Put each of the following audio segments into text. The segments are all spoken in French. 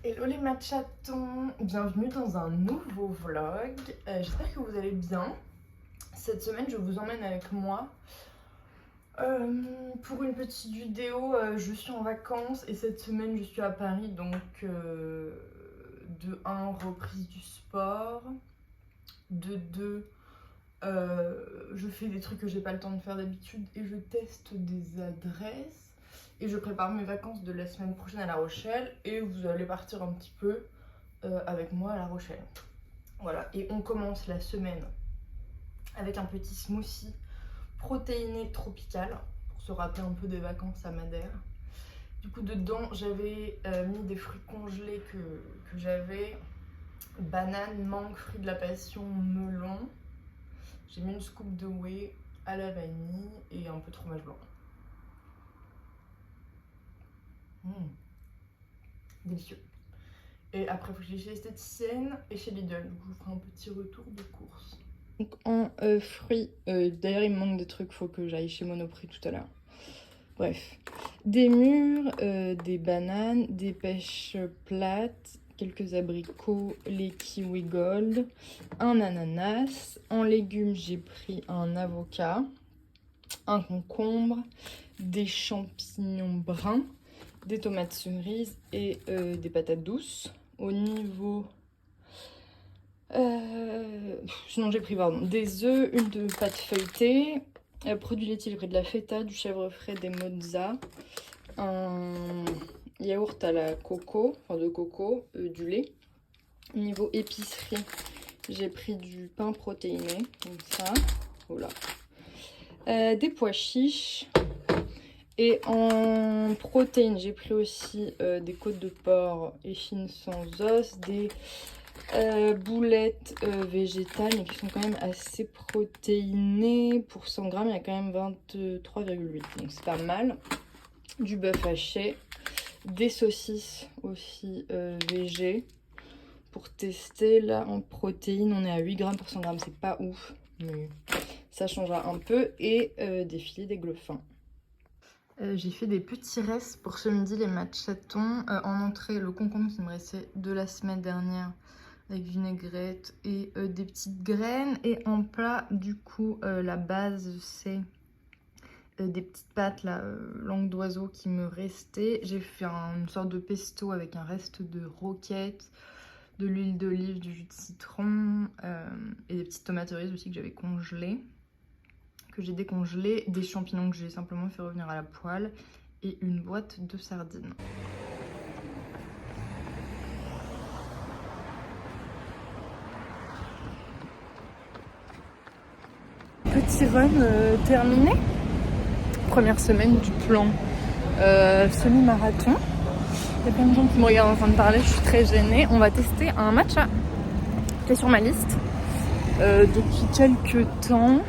Hello les matchatons, bienvenue dans un nouveau vlog. J'espère que vous allez bien. Cette semaine je vous emmène avec moi pour une petite vidéo. Je suis en vacances et cette semaine je suis à Paris, donc de 1 reprise du sport, de 2 je fais des trucs que j'ai pas le temps de faire d'habitude et je teste des adresses. Et je prépare mes vacances de la semaine prochaine à La Rochelle et vous allez partir un petit peu avec moi à La Rochelle. Voilà, et on commence la semaine avec un petit smoothie protéiné tropical pour se rappeler un peu des vacances à Madère. Du coup, dedans, j'avais mis des fruits congelés que j'avais, banane, mangue, fruits de la passion, melon. J'ai mis une scoop de whey à la vanille et un peu de fromage blanc. Délicieux. Et après, il faut que j'aille chez l'esthéticienne et chez Lidl. Donc, je vous ferai un petit retour de course. Donc, en fruits, d'ailleurs, il me manque des trucs. Faut que j'aille chez Monoprix tout à l'heure. Bref, des mûres, des bananes, des pêches plates, quelques abricots, les kiwi gold, un ananas. En légumes, j'ai pris un avocat, un concombre, des champignons bruns, des tomates cerises et des patates douces. Au niveau... sinon j'ai pris des œufs, une de pâte feuilletée, produits laitiers, j'ai pris de la feta, du chèvre frais, des mozza, un yaourt à la coco, enfin de coco, du lait. Au niveau épicerie, j'ai pris du pain protéiné, comme ça, voilà. Des pois chiches. Et en protéines, j'ai pris aussi des côtes de porc échines sans os, des boulettes végétales, mais qui sont quand même assez protéinées. Pour 100 grammes, il y a quand même 23,8, donc c'est pas mal. Du bœuf haché, des saucisses aussi végé. Pour tester, là, en protéines, on est à 8 grammes pour 100 grammes, c'est pas ouf, mais ça changera un peu. Et des filets d'aigle-fin. J'ai fait des petits restes pour ce midi, les matchatons. En entrée, le concombre qui me restait de la semaine dernière avec vinaigrette et des petites graines. Et en plat, du coup, la base, c'est des petites pâtes, là, langue d'oiseau qui me restaient. J'ai fait une sorte de pesto avec un reste de roquette, de l'huile d'olive, du jus de citron et des petites tomates cerises aussi que j'avais congelées. Que j'ai décongelé, des champignons que j'ai simplement fait revenir à la poêle et une boîte de sardines. Petit run terminé. Première semaine du plan semi-marathon. Il y a plein de gens qui me regardent en train de parler, je suis très gênée. On va tester un matcha qui est sur ma liste depuis quelques temps.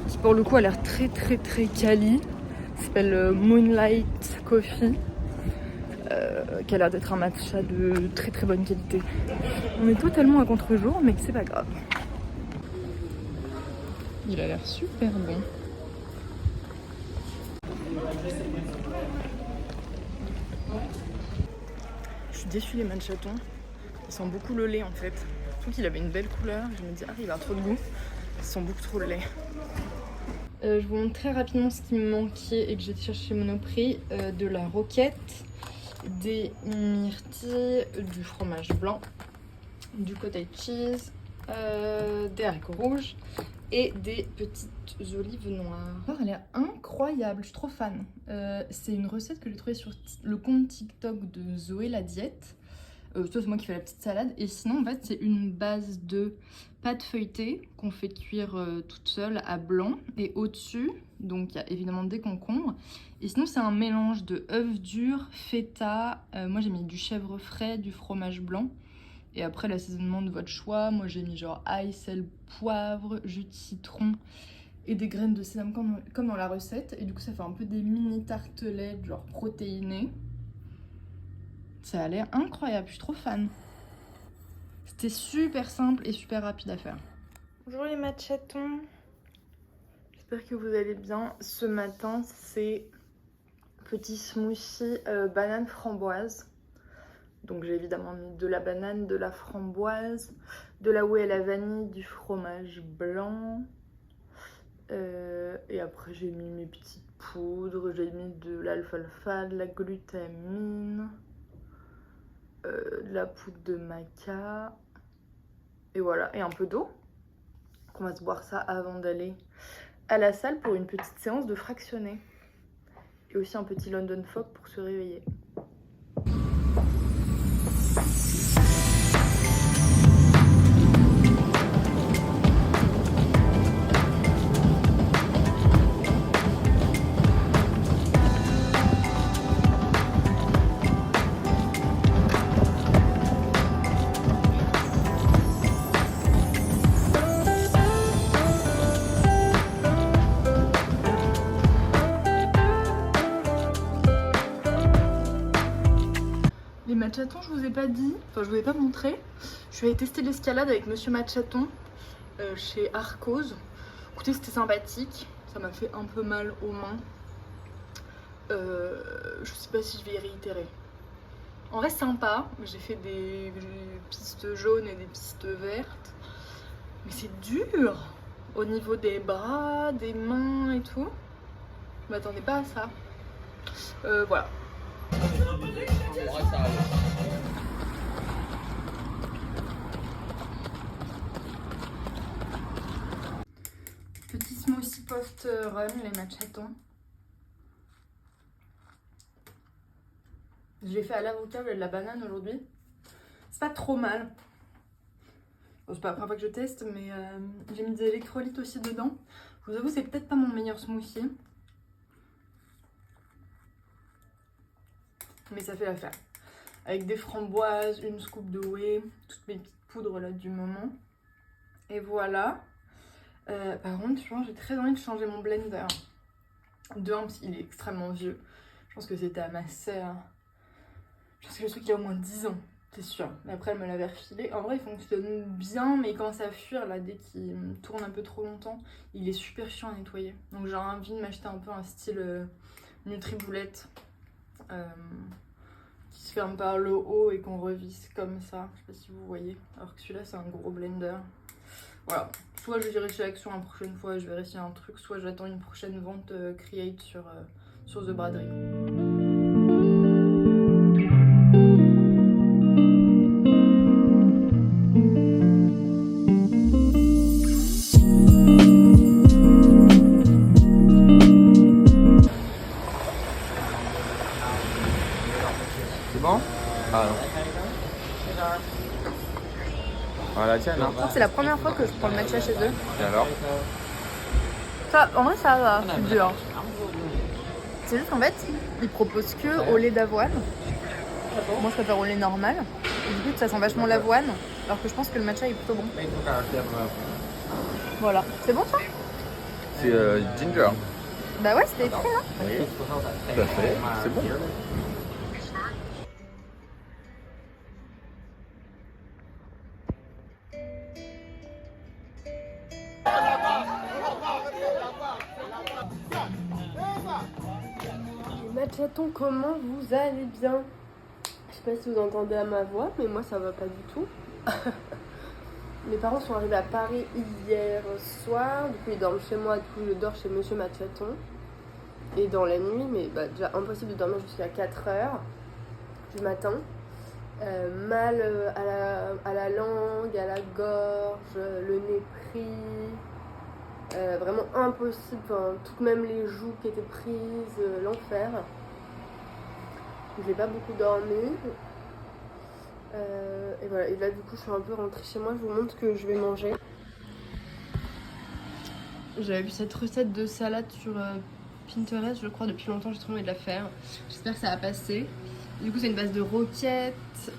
Qui pour le coup a l'air très quali. Il s'appelle Moonlight Coffee. Qui a l'air d'être un matcha de très bonne qualité. On est totalement à contre-jour, mais c'est pas grave. Il a l'air super bon. Je suis déçue les matchatons. Ils sentent beaucoup le lait en fait. Je trouve qu'il avait une belle couleur. Je me dis, ah, il va avoir trop de goût. Ils sentent beaucoup trop le lait. Je vous montre très rapidement ce qui me manquait et que j'ai cherché chez Monoprix. De la roquette, des myrtilles, du fromage blanc, du cottage cheese, des haricots rouges et des petites olives noires. Oh, elle est incroyable, je suis trop fan. C'est une recette que j'ai trouvée sur le compte TikTok de Zoé la diète. C'est moi qui fais la petite salade. Et sinon, en fait, c'est une base de pâte feuilletée qu'on fait cuire toute seule à blanc. Et au-dessus, donc il y a évidemment des concombres. Et sinon, c'est un mélange de œufs durs, feta. Moi, j'ai mis du chèvre frais, du fromage blanc. Et après, l'assaisonnement de votre choix. Moi, j'ai mis genre ail, sel, poivre, jus de citron et des graines de sésame comme dans la recette. Et du coup, ça fait un peu des mini tartelettes, genre protéinées. Ça a l'air incroyable, je suis trop fan. C'était super simple et super rapide à faire. Bonjour les matchatons. J'espère que vous allez bien. Ce matin, c'est petit smoothie banane framboise. Donc j'ai évidemment mis de la banane, de la framboise, de la whey à la vanille, du fromage blanc. Et après j'ai mis mes petites poudres, j'ai mis de l'alfalfa, de la glutamine, de la poudre de maca. Et voilà, et un peu d'eau. On va se boire ça avant d'aller à la salle pour une petite séance de fractionné. Et aussi un petit London Fog pour se réveiller. Les matchatons, je vous ai pas dit, enfin je vous ai pas montré. Je suis allée tester l'escalade avec Monsieur Matchaton chez Arcos. Écoutez, c'était sympathique. Ça m'a fait un peu mal aux mains. Je sais pas si je vais y réitérer. En vrai, sympa. J'ai fait des pistes jaunes et des pistes vertes. Mais c'est dur au niveau des bras, des mains et tout. Je m'attendais pas à ça. Voilà. Petit smoothie post-run, les matchatons. Je l'ai fait à l'avocat et de la banane aujourd'hui. C'est pas trop mal. Bon, c'est pas la première fois que je teste, mais j'ai mis des électrolytes aussi dedans. Je vous avoue, c'est peut-être pas mon meilleur smoothie. Mais ça fait l'affaire. Avec des framboises, une scoop de whey, toutes mes petites poudres là du moment. Et voilà. Par contre, je pense que j'ai très envie de changer mon blender. De un, parce qu'il est extrêmement vieux. Je pense que c'était à ma sœur. Je pense que le truc il a au moins 10 ans, c'est sûr. Mais après, elle me l'avait refilé. En vrai, il fonctionne bien, mais il commence à fuir là dès qu'il tourne un peu trop longtemps. Il est super chiant à nettoyer. Donc j'ai envie de m'acheter un peu un style Nutriboulette. Qui se ferme par le haut et qu'on revisse comme ça. Je sais pas si vous voyez. Alors que celui-là, c'est un gros blender. Voilà. Soit je dirai chez Action la prochaine fois, je verrai s'il y a un truc. Soit j'attends une prochaine vente Create sur The Braderie. C'est bon? Ah non. Ah, la tienne, hein? C'est la première fois que je prends le matcha chez eux. Et alors? Ça, en vrai, ça va, c'est dur. C'est juste qu'en fait, ils proposent que au lait d'avoine. Moi, je préfère au lait normal. Et du coup, ça sent vachement l'avoine. Alors que je pense que le matcha est plutôt bon. Voilà. C'est bon, ça? C'est ginger. Bah ouais, c'était écrit, là. Oui, tout à fait. C'est bon. Matchaton, comment vous allez bien? Je sais pas si vous entendez à ma voix, mais moi ça va pas du tout. Mes parents sont arrivés à Paris hier soir, du coup ils dorment chez moi, du coup je dors chez Monsieur Matchaton. Et dans la nuit, mais déjà impossible de dormir jusqu'à 4h du matin. Mal à la langue, à la gorge, le nez pris. Vraiment impossible, enfin, tout même les joues qui étaient prises, l'enfer. J'ai pas beaucoup dormi. Et voilà, et là du coup je suis un peu rentrée chez moi, je vous montre ce que je vais manger. J'avais vu cette recette de salade sur Pinterest, je crois, depuis longtemps, j'ai trop envie de la faire. J'espère que ça va passer. Du coup, c'est une base de roquettes,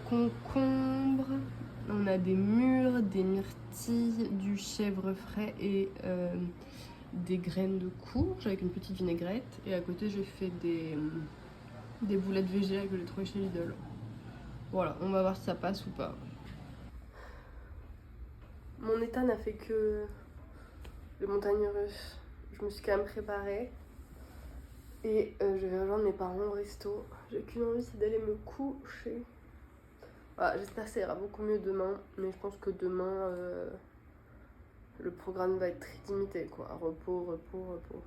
concombre, on a des mûres, des myrtilles, du chèvre frais et des graines de courge avec une petite vinaigrette. Et à côté, j'ai fait des boulettes végétales que j'ai trouvées chez Lidl. Voilà, on va voir si ça passe ou pas. Mon état n'a fait que le montagne russe. Je me suis quand même préparée. Et je vais rejoindre mes parents au resto. J'ai qu'une envie, c'est d'aller me coucher. Voilà, j'espère que ça ira beaucoup mieux demain, mais je pense que demain, le programme va être très limité, quoi. Repos, repos, repos.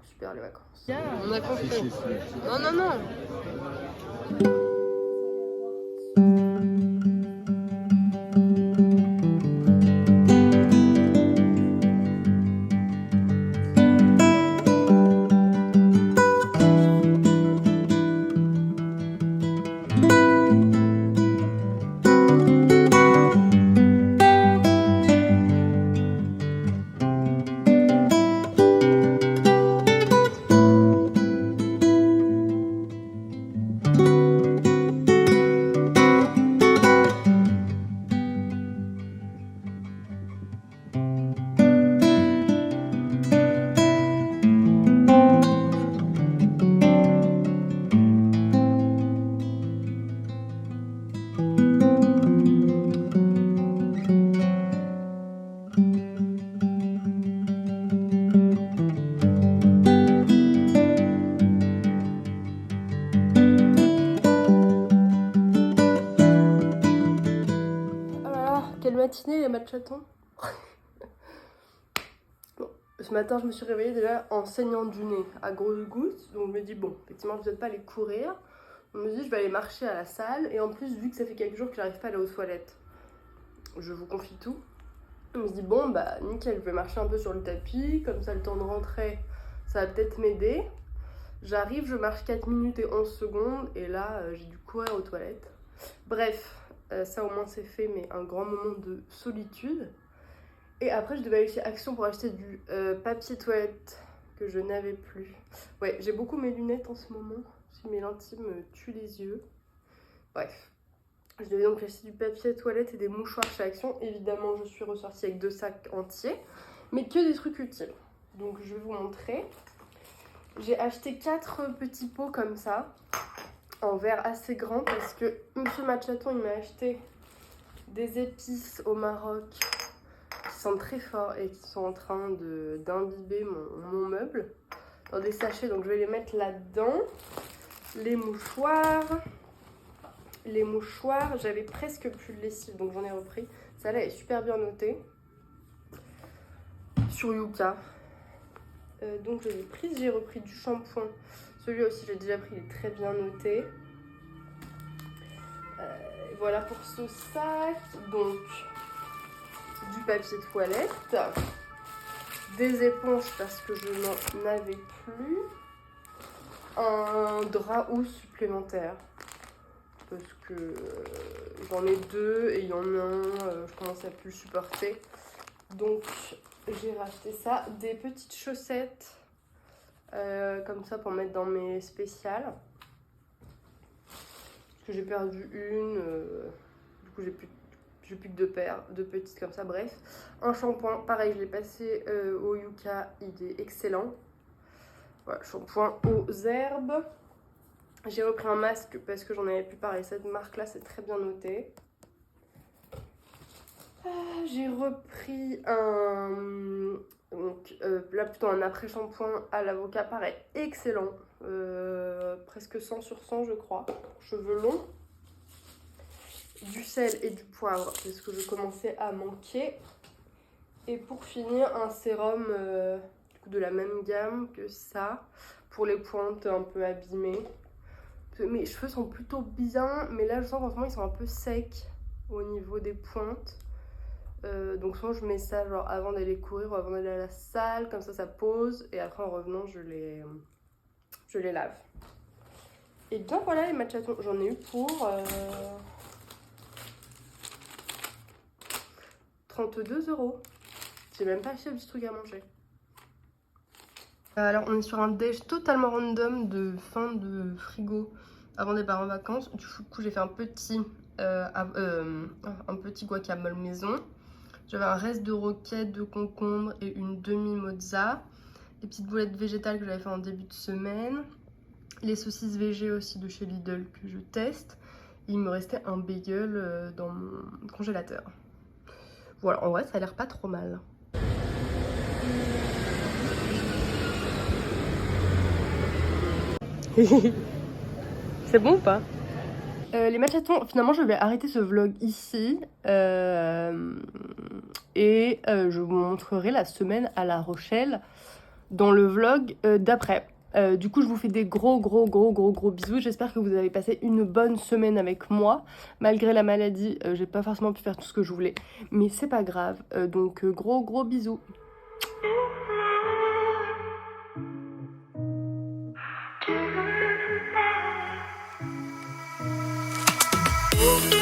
Super les vacances. On a compris. Non, non, non. Quelle matinée les matchatons. Bon, ce matin je me suis réveillée déjà en saignant du nez à grosses gouttes. Donc je me dis bon, effectivement je ne vais pas aller courir. Je me dis je vais aller marcher à la salle. Et en plus vu que ça fait quelques jours que j'arrive pas à aller aux toilettes, je vous confie tout. Je me dis bon bah nickel, je vais marcher un peu sur le tapis. Comme ça le temps de rentrer ça va peut-être m'aider. J'arrive, je marche 4 minutes et 11 secondes. Et là j'ai dû courir aux toilettes. Bref. Ça au moins c'est fait, mais un grand moment de solitude. Et après je devais aller chez Action pour acheter du papier toilette que je n'avais plus. Ouais, j'ai beaucoup mes lunettes en ce moment, mes lentilles me tuent les yeux. Bref, je devais donc acheter du papier toilette et des mouchoirs chez Action. Évidemment je suis ressortie avec 2 sacs entiers, mais que des trucs utiles. Donc je vais vous montrer. J'ai acheté 4 petits pots comme ça, en verre assez grand, parce que Monsieur Matchaton il m'a acheté des épices au Maroc qui sentent très fort et qui sont en train d'imbiber mon meuble dans des sachets, donc je vais les mettre là-dedans. Les mouchoirs, j'avais presque plus de lessive donc j'en ai repris. Celle-là est super bien notée sur Yuka, donc je l'ai prise. J'ai repris du shampoing. Celui-là aussi, j'ai déjà pris, il est très bien noté. Voilà pour ce sac. Donc, du papier toilette, des éponges parce que je n'en avais plus, un drap housse supplémentaire parce que j'en ai 2 et il y en a un, je commence à plus le supporter. Donc, j'ai racheté ça. Des petites chaussettes. Comme ça pour mettre dans mes spéciales, parce que j'ai perdu une, du coup j'ai plus que 2 paires, 2 petites comme ça. Bref, un shampoing, pareil je l'ai passé au Yuka, il est excellent. Voilà, shampoing aux herbes. J'ai repris un masque parce que j'en avais plus, pareil cette marque là c'est très bien noté. J'ai repris un... Donc là plutôt un après-shampoing à l'avocat, pareil, excellent, presque 100 sur 100 je crois, cheveux longs, du sel et du poivre parce que je commençais à manquer, et pour finir un sérum du coup, de la même gamme que ça, pour les pointes un peu abîmées. Mes cheveux sont plutôt bien, mais là je sens qu'en ce moment ils sont un peu secs au niveau des pointes. Donc souvent je mets ça genre avant d'aller courir ou avant d'aller à la salle, comme ça pose, et après en revenant je les lave. Et bien voilà les matchatons, j'en ai eu pour 32 €. J'ai même pas acheté un petit truc à manger. Alors on est sur un déj totalement random de fin de frigo avant de départ en vacances. Du coup j'ai fait un petit guacamole maison. J'avais un reste de roquette, de concombre et une demi-mozza. Les petites boulettes végétales que j'avais fait en début de semaine. Les saucisses végé aussi de chez Lidl que je teste. Et il me restait un bagel dans mon congélateur. Voilà, en vrai ça a l'air pas trop mal. C'est bon ou pas? Les matchatons, finalement je vais arrêter ce vlog ici et je vous montrerai la semaine à La Rochelle dans le vlog d'après. Du coup je vous fais des gros bisous, j'espère que vous avez passé une bonne semaine avec moi. Malgré la maladie, j'ai pas forcément pu faire tout ce que je voulais, mais c'est pas grave, donc gros bisous. Ooh.